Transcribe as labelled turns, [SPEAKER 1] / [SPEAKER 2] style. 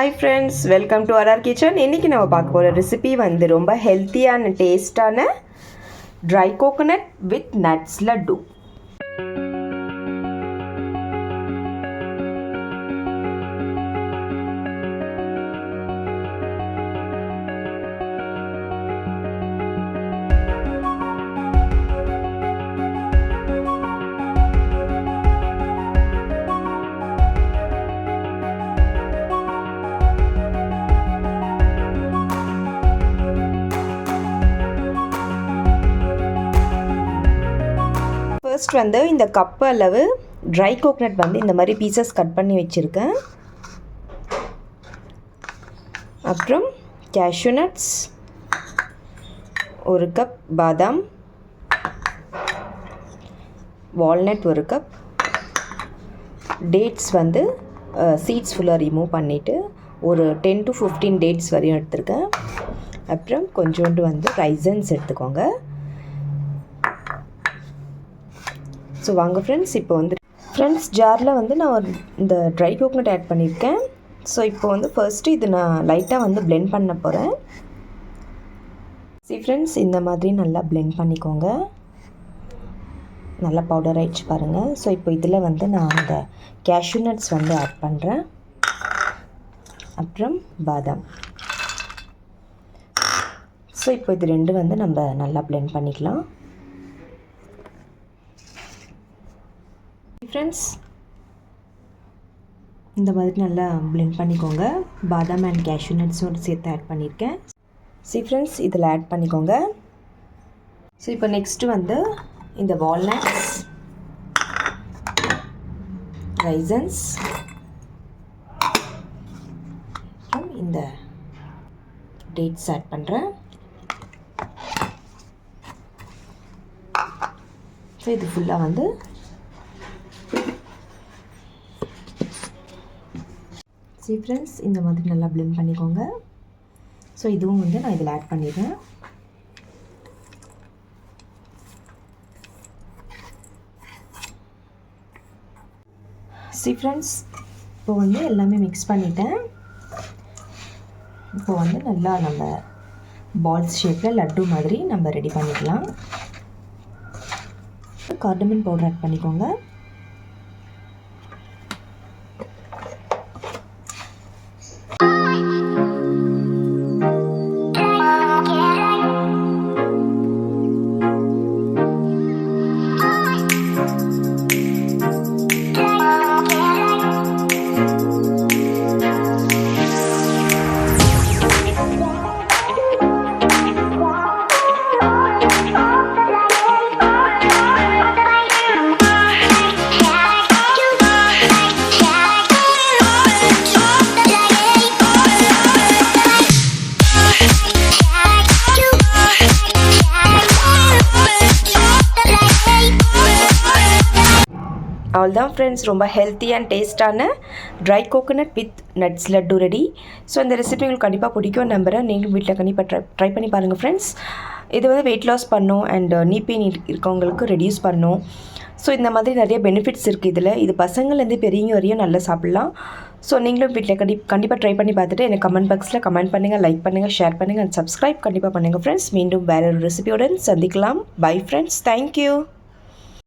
[SPEAKER 1] Hi friends, welcome to RR kitchen. இன்றைக்கி நம்ம பார்க்க போகிற ரெசிபி வந்து ரொம்ப ஹெல்த்தியான டேஸ்டான try coconut with nuts laddu. First வந்து இந்த கப்பு அளவு ட்ரை கோகனட் வந்து இந்த மாதிரி பீசஸ் கட் பண்ணி வச்சுருக்கேன். அப்புறம் கேஷ்யூ நட்ஸ், ஒரு கப் பாதாம், வால்நட் ஒரு கப், டேட்ஸ் வந்து சீட்ஸ் ஃபுல்லாக ரிமூவ் பண்ணிவிட்டு ஒரு 10 to 15 டேட்ஸ் வரையும் எடுத்திருக்கேன். அப்புறம் கொஞ்சோண்டு வந்து ரைசன்ஸ் எடுத்துக்கோங்க. ஸோ வாங்க ஃப்ரெண்ட்ஸ், இப்போ வந்து ஜாரில் வந்து நான் இந்த ட்ரை கோகனட் ஆட் பண்ணியிருக்கேன். ஸோ இப்போ வந்து ஃபர்ஸ்ட்டு இது நான் லைட்டாக வந்து பிளெண்ட் பண்ண போகிறேன். ஃப்ரெண்ட்ஸ், இந்த மாதிரி நல்லா பிளெண்ட் பண்ணிக்கோங்க. நல்லா பவுடர் ஆகிடுச்சு பாருங்கள். ஸோ இப்போ இதில் வந்து நான் இந்த கேஷ்யூ நட்ஸ் வந்து ஆட் பண்ணுறேன். அப்புறம் பாதாம். ஸோ இப்போ இது ரெண்டு வந்து நம்ம நல்லா பிளெண்ட் பண்ணிக்கலாம். ஃப்ரெண்ட்ஸ், இந்த மாதிரி நல்லா பிளெண்ட் பண்ணிக்கோங்க. பாதாம் அண்ட் கேஷ்யூ நட்ஸோடு சேர்த்து ஆட் பண்ணியிருக்கேன். ஃப்ரெண்ட்ஸ், இதில் ஆட் பண்ணிக்கோங்க. ஸோ இப்போ நெக்ஸ்ட்டு வந்து இந்த வால்நட்ஸ், ரைசன்ஸ், அப்புறம் இந்த டேட்ஸ் ஆட் பண்ணுறேன். ஸோ இது ஃபுல்லாக வந்து ஃப்ரெண்ட்ஸ் இந்த மாதிரி நல்லா பிளெண்ட் பண்ணிக்கோங்க. ஸோ இதுவும் வந்து நான் இதில் ஆட் பண்ணிடுறேன். ஃப்ரெண்ட்ஸ், இப்போ வந்து எல்லாமே மிக்ஸ் பண்ணிட்டேன். இப்போ வந்து நல்லா நம்ம பால்ஸ் ஷேப்பில் லட்டு மாதிரி நம்ம ரெடி பண்ணிக்கலாம். கார்டமன் பவுடர் ஆட் பண்ணிக்கோங்க. அவ்வளோதான் ஃப்ரெண்ட்ஸ், ரொம்ப ஹெல்த்தி அண்ட் டேஸ்டான try coconut with nuts laddu ready. So இந்த ரெசிபி உங்களுக்கு கண்டிப்பாக பிடிக்கும் நம்புகிறேன். நீங்களும் வீட்டில் கண்டிப்பாக ட்ரை பண்ணி பாருங்கள் ஃப்ரெண்ட்ஸ். இது வந்து வெயிட் லாஸ் பண்ணும் அண்ட் நீ பெயின் இருக்கவங்களுக்கு ரெடியூஸ் பண்ணும். ஸோ இந்த மாதிரி நிறைய பெனிஃபிட்ஸ் இருக்குது இதில். இது பசங்கள்லேருந்து பெரியவங்க வரையும் நல்லா சாப்பிட்லாம். ஸோ நீங்களும் வீட்டில் கண்டிப்பாக ட்ரை பண்ணி பார்த்துட்டு எனக்கு கமெண்ட் பாக்ஸில் கமெண்ட் பண்ணுங்கள், லைக் பண்ணுங்கள், ஷேர் பண்ணுங்கள் அண்ட் சப்ஸ்கிரைப் கண்டிப்பாக பண்ணுங்கள் ஃப்ரெண்ட்ஸ். மீண்டும் வேறு ஒரு ரெசிபியோடு சந்திக்கலாம். Bye friends, thank you.